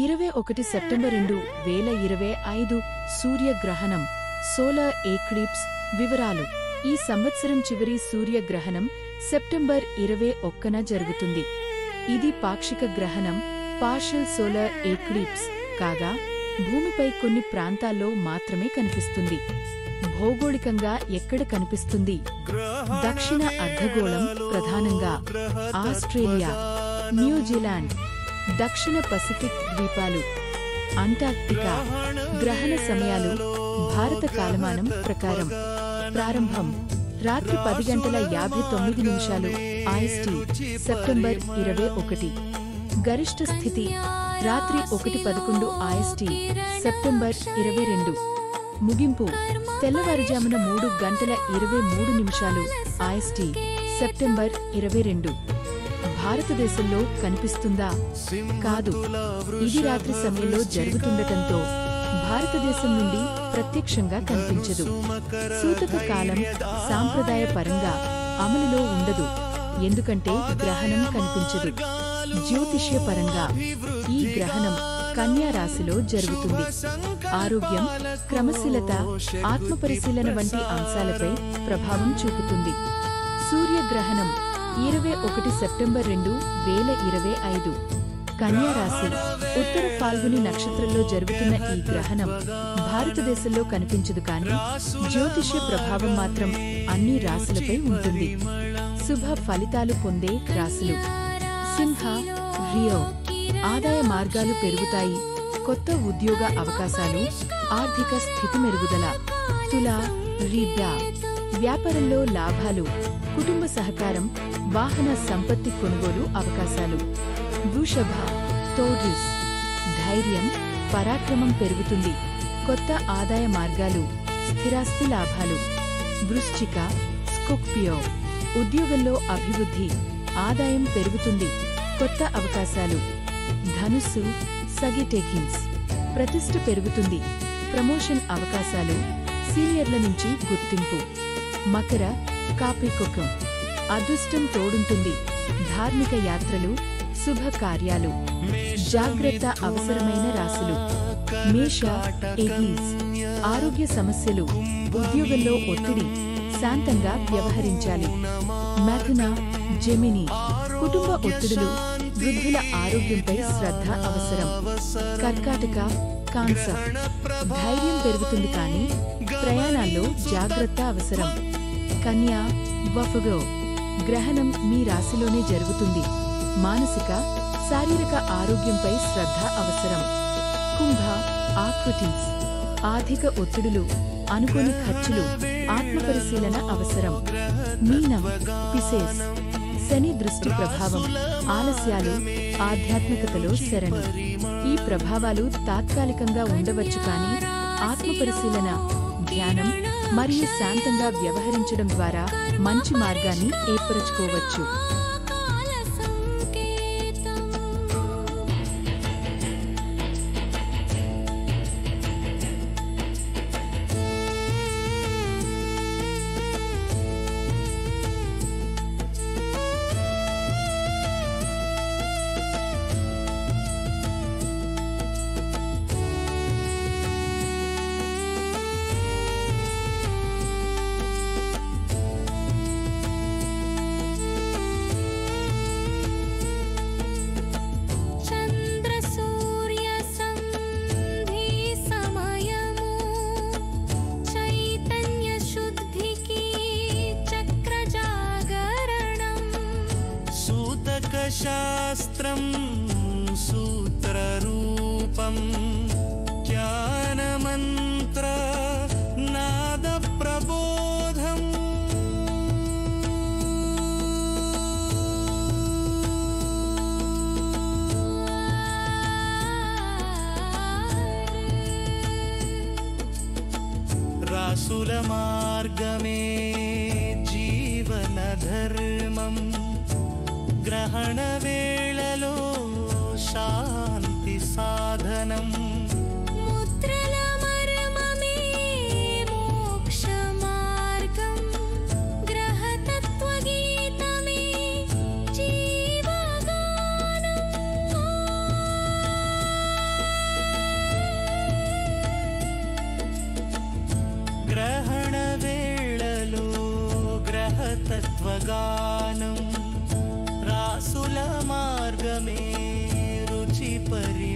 21 September 2025 సూర్యగ్రహణం solar eclipse వివరాలు ఈ సంవత్సరం చివరి సూర్యగ్రహణం సెప్టెంబర్ 21న జరుగుతుంది. ఇది పాక్షిక గ్రహణం పార్షియల్ సోలార్ ఎక్లిప్స్ కాగా భూమిపై కొన్ని ప్రాంతాల్లో మాత్రమే కనిపిస్తుంది. భౌగోళికంగా ఎక్కడ కనిపిస్తుంది? దక్షిణ అర్ధగోళం ప్రధానంగా ఆస్ట్రేలియా, న్యూజిలాండ్, దక్షిణ పసిఫిక్ ద్వీపాలు, అంటార్క్టికా. గ్రహణ సమయాలు భారత కాలమానం ప్రకారం ప్రారంభం రాత్రి 10:59 IST సెప్టెంబర్ 21. గరిష్ట స్థితి రాత్రి 1:11 IST సెప్టెంబర్ 22. ముగింపు తెల్లవారుజామున 3:23 IST సెప్టెంబర్ 22. భారతదేశంలో కనిపిస్తుందా? కాదు. ఇది రాత్రి సమయంలో జరుగుతుండటంతో భారతదేశం నుండి ప్రత్యక్షంగా కనిపించదు. సూతక కాలం సాంప్రదాయపరంగా అమలులో ఉండదు, ఎందుకంటే గ్రహణం కనిపించదు. జ్యోతిష్యపరంగా ఈ గ్రహణం కన్యా రాశిలో జరుగుతుంది. ఆరోగ్యం, క్రమశీలత, ఆత్మపరిశీలన వంటి అంశాలపై ప్రభావం చూపుతుంది. సూర్యగ్రహణం 21 సెప్టెంబర్ 2025 కన్యా రాశి ఉత్తర ఫాల్గుని నక్షత్రంలో జరుగుతున్న ఈ గ్రహణం భారతదేశంలో కనిపించదు, కానీ జ్యోతిష్య ప్రభావం మాత్రం అన్ని రాశులపై ఉంటుంది. శుభ ఫలితాలు పొందే రాశులు: సింహ, రియో. ఆదాయ మార్గాలు పెరుగుతాయి, కొత్త ఉద్యోగ అవకాశాలు, ఆర్థిక స్థితి మెరుగుదల. తుల, రీబ్డా. వ్యాపారంలో లాభాలు, కుటుంబ సహకారం, వాహన సంపత్తి కొనుగోలు అవకాశాలు. వృషభ, టోరస్. ధైర్యం, పరాక్రమం పెరుగుతుంది, కొత్త ఆదాయ మార్గాలు, స్థిరాస్తి లాభాలు. వృశ్చిక, స్కార్పియో. ఉద్యోగంలో అభివృద్ధి, ఆదాయం పెరుగుతుంది, కొత్త అవకాశాలు. ధనుస్సు, సగిటేకిన్స్. ప్రతిష్ఠ పెరుగుతుంది, ప్రమోషన్ అవకాశాలు, సీనియర్ల నుంచి గుర్తింపు. మకర, కాప్రికోర్న్. అదృష్టం తోడుంటుంది, ధార్మిక యాత్రలు, శుభ కార్యాలు. జాగ్రత్త అవసరమైన రాశులు: మేష, ఏరీస్. ఆరోగ్య సమస్యలు, ఉద్యోగంలో ఒత్తిడి, శాంతంగా వ్యవహరించాలి. మిథున, జెమిని. కుటుంబ ఒత్తిడులు, వృద్ధుల ఆరోగ్యంపై శ్రద్ధ అవసరం. కర్కాటక, కాన్సర్. ధైర్యం పెరుగుతుంది, కానీ ప్రయాణాల్లో జాగ్రత్త అవసరం. కన్యా, వర్గో. గ్రహణం మీ రాశిలోనే జరుగుతుంది, మానసిక, శారీరక ఆరోగ్యంపై శ్రద్ధ అవసరం. కుంభ, ఆక్విటిన్స్. ఆర్థిక ఒత్తిడులు, అనుకోని ఖర్చులు, ఆత్మపరిశీలన అవసరం. మీనం, పిసేస్. శని దృష్టి ప్రభావం, ఆలస్యాలు, ఆధ్యాత్మికతలో శరణి. ఈ ప్రభావాలు తాత్కాలికంగా ఉండవచ్చు, కానీ ఆత్మపరిశీలన, ధ్యానం మరియు శాంతంగా వ్యవహరించడం ద్వారా మంచి మార్గాన్ని ఏర్పరచుకోవచ్చు. శాస్త్రం సూత్రరూపం జ్ఞానమంత్ర నాద ప్రబోధం. రాసుల మార్గమే జీవన ధర్మం. గ్రహణ వేళలో శాంతి సాధనం. ముద్రల మర్మమే మోక్ష మార్గం. గ్రహతత్వ గీతమే జీవగానం. తత్వగానం రాసుల మార్గమే రుచి పరి